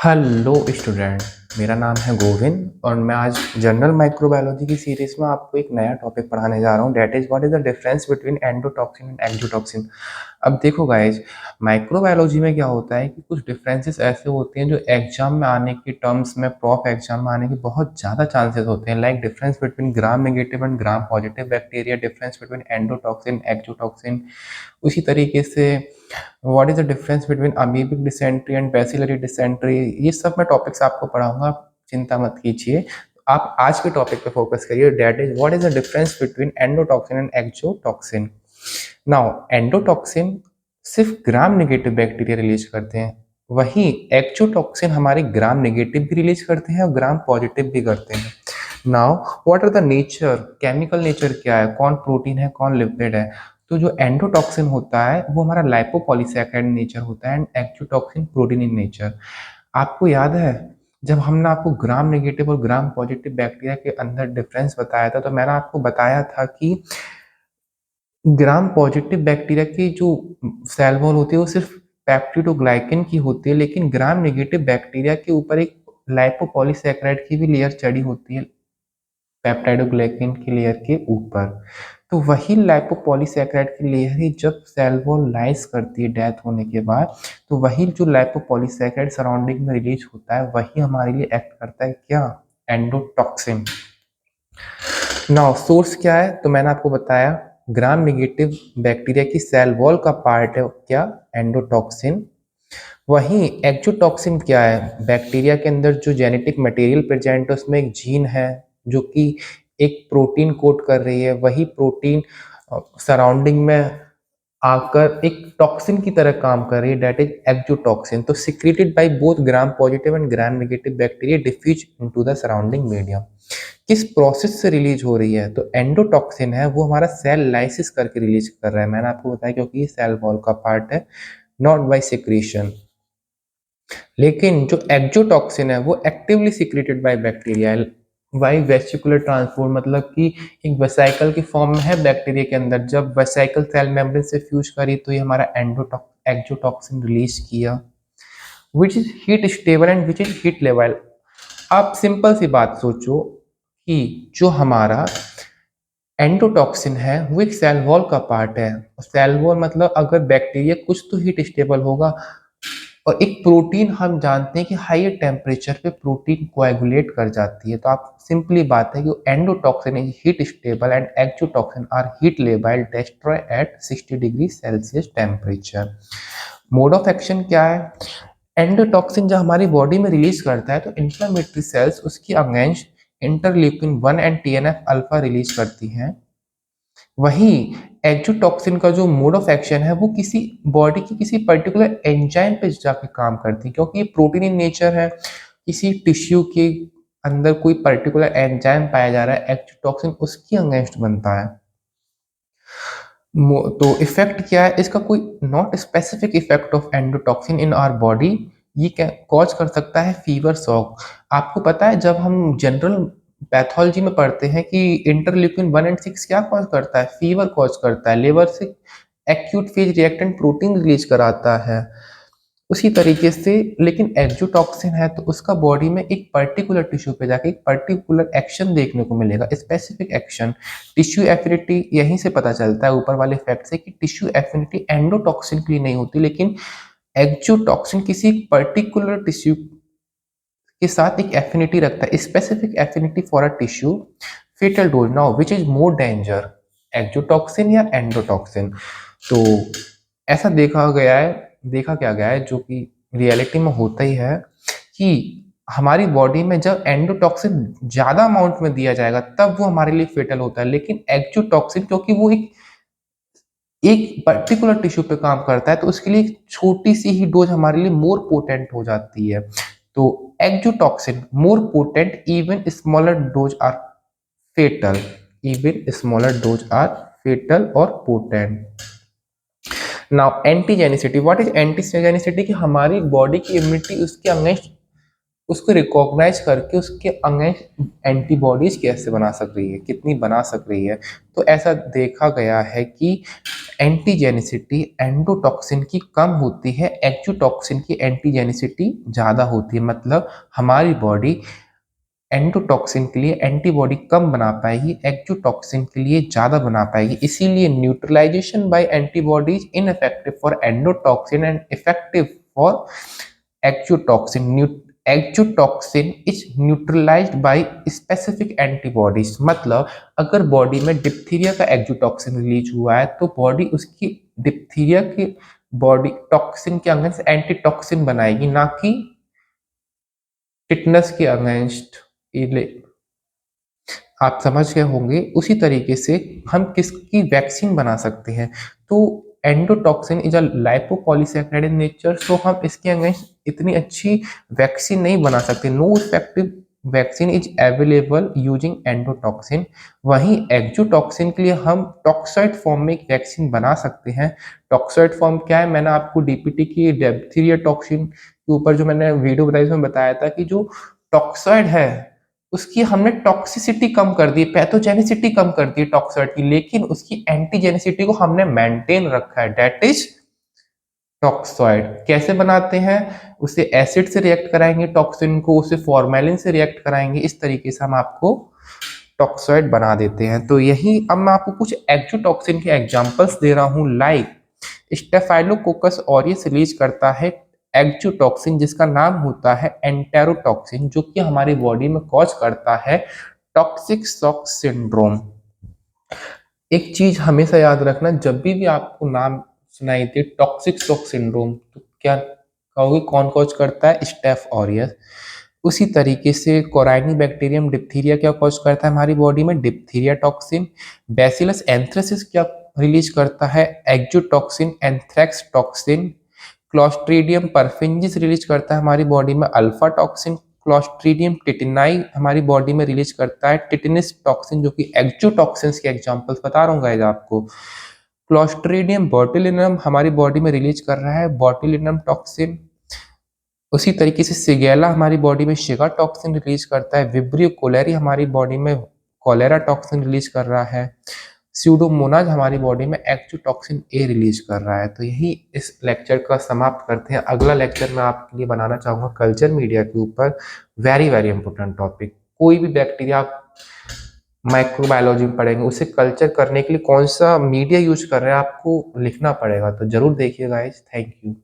Hello student. मेरा नाम है गोविंद और मैं आज जनरल माइक्रोबायोलॉजी की सीरीज में आपको एक नया टॉपिक पढ़ाने जा रहा हूँ। That is what is the difference between endotoxin and exotoxin. अब देखो गाइज, माइक्रोबायोलॉजी में क्या होता है कि कुछ डिफरेंसेस ऐसे होते हैं जो एग्जाम में आने की टर्म्स में, प्रॉप एग्जाम में आने के बहुत ज़्यादा चांसेस होते हैं। Like difference between gram negative and gram positive bacteria, difference between endotoxin exotoxin. उसी तरीके से what is the difference between amoebic dysentery and bacillary dysentery. ये सब मैं टॉपिक्स आपको पढ़ाऊंगा, आप चिंता मत कीजिए। आप आज के टॉपिक पे फोकस करिए, that is what is the difference between endotoxin and exotoxin. Now endotoxin सिर्फ ग्राम नेगेटिव बैक्टीरिया रिलीज करते हैं, वहीं एक्सोटॉक्सिन हमारे ग्राम नेगेटिव भी रिलीज करते हैं और ग्राम पॉजिटिव भी करते हैं। Now what are the nature, chemical nature क्या है, कौन प्रोटीन है कौन लिपिड है। तो जो एंडोटॉक्सिन होता है वो हमारा लाइपोपॉलीसैकेराइड नेचर होता है and exotoxin protein in nature. आपको याद है जब हमने आपको ग्राम नेगेटिव और ग्राम पॉजिटिव बैक्टीरिया के अंदर डिफरेंस बताया था, तो मैंने आपको बताया था कि ग्राम पॉजिटिव बैक्टीरिया की जो सेल वॉल होती है वो सिर्फ पेप्टिडोग्लाइकन की होती है, लेकिन ग्राम नेगेटिव बैक्टीरिया के ऊपर एक लाइपोपॉलीसैकेराइड की भी लेयर चढ़ी होती है पेप्टाइडोग्लाइकन की लेयर के ऊपर। तो वही लाइपोपॉलीसैकेराइड की लेयर ही जब सेल वॉल लाइज करती है डेथ होने के बाद, तो वही जो लाइपोपॉलीसैकेराइड सराउंडिंग में रिलीज होता है वही हमारे लिए एक्ट करता है क्या, एंडोटॉक्सिन। नाउ सोर्स क्या है, तो मैंने आपको बताया ग्राम नेगेटिव बैक्टीरिया की सेल वॉल का पार्ट है क्या, एंडोटॉक्सिन। वहीं एक्सोटॉक्सिन क्या है, बैक्टीरिया के अंदर जो जेनेटिक मटेरियल प्रेजेंट है उसमें एक जीन है जो कि एक प्रोटीन कोड कर रही है, वही प्रोटीन सराउंडिंग में आकर एक टॉक्सिन की तरह काम कर रही है, डेट इज एक्सोटॉक्सिन। तो secreted by both gram positive and gram negative bacteria diffuse into the surrounding medium. किस प्रोसेस से रिलीज हो रही है, तो एंडोटॉक्सिन है वो हमारा सेल लाइसिस करके रिलीज कर रहा है, मैंने आपको बताया, क्योंकि ये सेल वॉल का पार्ट है, नॉट बाय सिक्रीशन। लेकिन जो एक्सोटॉक्सिन है वो actively secreted by bacteria by vesicular transport, मतलब कि एक वेसाइकल की फॉर्म में है बैक्टीरिया के अंदर। जब वेसाइकल सेल मेम्ब्रेन से फ्यूज करी तो ये हमारा एक्सोटॉक्सिन रिलीज किया, which is heat stable and which is heat level. आप सिंपल सी बात सोचो कि जो हमारा एंडोटॉक्सिन है वो एक सेल वॉल का पार्ट है। सेल वॉल मतलब अगर बैक्टीरिया कुछ तो हीट स्टेबल होगा, और एक प्रोटीन हम जानते हैं कि हाई टेम्परेचर पे प्रोटीन कोएगुलेट कर जाती है। तो आप सिंपली बात है कि endotoxin is heat stable and exotoxin are heat labile destroy at 60 degree Celsius temperature. Mode of action क्या है, एंडोटॉक्सिन जब हमारी बॉडी में रिलीज करता है तो इंफ्लेमेटरी सेल्स उसकी against interleukin 1 and TNF alpha release करती हैं। वहीं एक्सोटॉक्सिन का जो मोड ऑफ एक्शन है वो किसी बॉडी की किसी पर्टिकुलर एंजाइम पे जाके काम करती है, क्योंकि ये प्रोटीन इन नेचर है। किसी टिश्यू के अंदर कोई पर्टिकुलर एंजाइम पाया जा रहा है, एक्सोटॉक्सिन उसकी अगेंस्ट बनता है। तो इफेक्ट क्या है इसका, कोई not specific effect of endotoxin in our body. ये क्या कॉज कर सकता है, फीवर शॉक। आपको पता है जब हम जनरल पैथोलॉजी में पढ़ते हैं कि इंटरल्यूकिन 1 एंड 6 क्या कॉज करता है, फीवर कॉज करता है, लिवर से acute phase reactant protein release कराता है। उसी तरीके से लेकिन एक्सोटॉक्सिन है तो उसका बॉडी में एक पर्टिकुलर टिश्यू पे जाके एक पर्टिकुलर एक्शन देखने को मिलेगा, स्पेसिफिक एक्शन। टिश्यू एफिनिटी यहीं से पता चलता है ऊपर वाले फैक्ट से कि टिश्यू एफिनिटी एंडोटॉक्सिन के लिए नहीं होती, लेकिन एक्सोटॉक्सिन किसी पर्टिकुलर टिश्यू के साथ एक एफिनिटी रखता है, specific affinity for a tissue. Fatal dose now which is more danger, exotoxin या एंडोटॉक्सिन। तो ऐसा देखा क्या गया है जो कि रियलिटी में होता ही है कि हमारी बॉडी में जब एंडोटॉक्सिन ज्यादा अमाउंट में दिया जाएगा तब वो हमारे लिए फेटल होता है, लेकिन एक्सोटॉक्सिन क्योंकि वो एक पर्टिकुलर टिश्यू पे काम करता है तो उसके लिए एक छोटी सी ही डोज हमारे लिए मोर पोटेंट हो जाती है। तो exotoxin more potent, even smaller dose are fatal, even smaller dose are fatal और potent. Now antigenicity, what is antigenicity, कि हमारी बॉडी की इम्यूनिटी उसके अगेंस्ट उसको रिकॉग्नाइज करके उसके अगेंस्ट एंटीबॉडीज कैसे बना सक रही है, कितनी बना सक रही है। तो ऐसा देखा गया है कि एंटीजेनिसिटी एंडोटॉक्सिन की कम होती है, एक्जोटॉक्सिन की एंटीजेनिसिटी ज़्यादा होती है। मतलब हमारी बॉडी एंडोटॉक्सिन के लिए एंटीबॉडी कम बना पाएगी, एक्जोटॉक्सिन के लिए ज़्यादा बना पाएगी। इसीलिए neutralisation by antibodies ineffective for endotoxin and effective for exotoxin. Exotoxin is neutralised by specific antibodies. मतलब अगर बॉडी में डिप्थीरिया का एक्जोटॉक्सिन रिलीज हुआ है तो बॉडी उसकी डिप्थीरिया के बॉडी टॉक्सिन के अगेंस्ट एंटीटॉक्सिन बनाएगी, ना कि टिटनस के अगेंस्ट। आप समझ गए होंगे। उसी तरीके से हम किसकी वैक्सीन बना सकते हैं। तो endotoxin is a लाइपोपॉलीसैकेराइड in nature, सो हम इसके अगेंस्ट इतनी अच्छी वैक्सीन नहीं बना सकते। No effective vaccine is available using endotoxin. वहीं एक्जोटॉक्सिन के लिए हम टॉक्साइड फॉर्म में एक वैक्सीन बना सकते हैं। टॉक्साइड फॉर्म क्या है, मैंने आपको डीपीटी की डिप्थीरिया टॉक्सिन के ऊपर जो मैंने वीडियो बताई उसमें बताया था कि जो टॉक्साइड है उसकी हमने टॉक्सिसिटी कम कर दी, पैथोजेनिसिटी कम कर दी टॉक्साइड की, लेकिन उसकी एंटीजेनिसिटी को हमने मेंटेन रखा है। That is toxoid. कैसे बनाते हैं, उसे एसिड से रिएक्ट कराएंगे, टॉक्सिन को उसे फॉर्मेलिन से रिएक्ट कराएंगे, इस तरीके से हम आपको टॉक्सॉइड बना देते हैं। तो यही अब मैं आपको कुछ एक्जोटॉक्सिन के एग्जांपल्स दे रहा हूं। लाइक स्टेफाइलोकोकस ऑरियस रिलीज करता है एक्जोटॉक्सिन जिसका नाम होता है एंटेरोटॉक्सिन, जो कि हमारी बॉडी में कॉज करता है टॉक्सिक शॉक सिंड्रोम। एक चीज हमेशा याद रखना, जब भी आपको नाम सुनाई दे टॉक्सिक शॉक सिंड्रोम तो क्या कहोगे, कौन कॉज करता है, स्टेफ ऑरियस। उसी तरीके से कोराइनी बैक्टीरियम डिप्थीरिया क्या कॉज करता है हमारी बॉडी में, डिप्थीरिया टॉक्सिन। बैसिलस एंथ्रेसिस क्या रिलीज करता है, exotoxin anthrax toxin. Clostridium perfringens release करता है हमारी बॉडी में अल्फा टॉक्सिन। क्लॉस्ट्रीडियम टिटिनाई हमारी बॉडी में रिलीज करता है टिटिनस टॉक्सिन, जो कि एक्जोटॉक्सिन्स के एग्जांपल्स बता रहा हूँ गाइस आपको। क्लॉस्ट्रीडियम बोट्यूलिनम हमारी बॉडी में रिलीज कर रहा है बोट्यूलिनम टॉक्सिन। उसी तरीके से सिगेला हमारी बॉडी में शिगा टॉक्सिन रिलीज करता है। विब्रियो कोलेरी हमारी बॉडी में कोलेरा टॉक्सिन रिलीज कर रहा है। स्यूडोमोनाज हमारी बॉडी में एक्जोटॉक्सिन ए रिलीज कर रहा है। तो यही इस लेक्चर का समाप्त करते हैं। अगला लेक्चर मैं आपके लिए बनाना चाहूँगा कल्चर मीडिया के ऊपर, वेरी वेरी इंपॉर्टेंट टॉपिक। कोई भी बैक्टीरिया आप माइक्रोबायोलॉजी में पढ़ेंगे, उसे कल्चर करने के लिए कौन सा मीडिया यूज कर रहे हैं आपको लिखना पड़ेगा। तो जरूर देखिएगा गाइस। Thank you.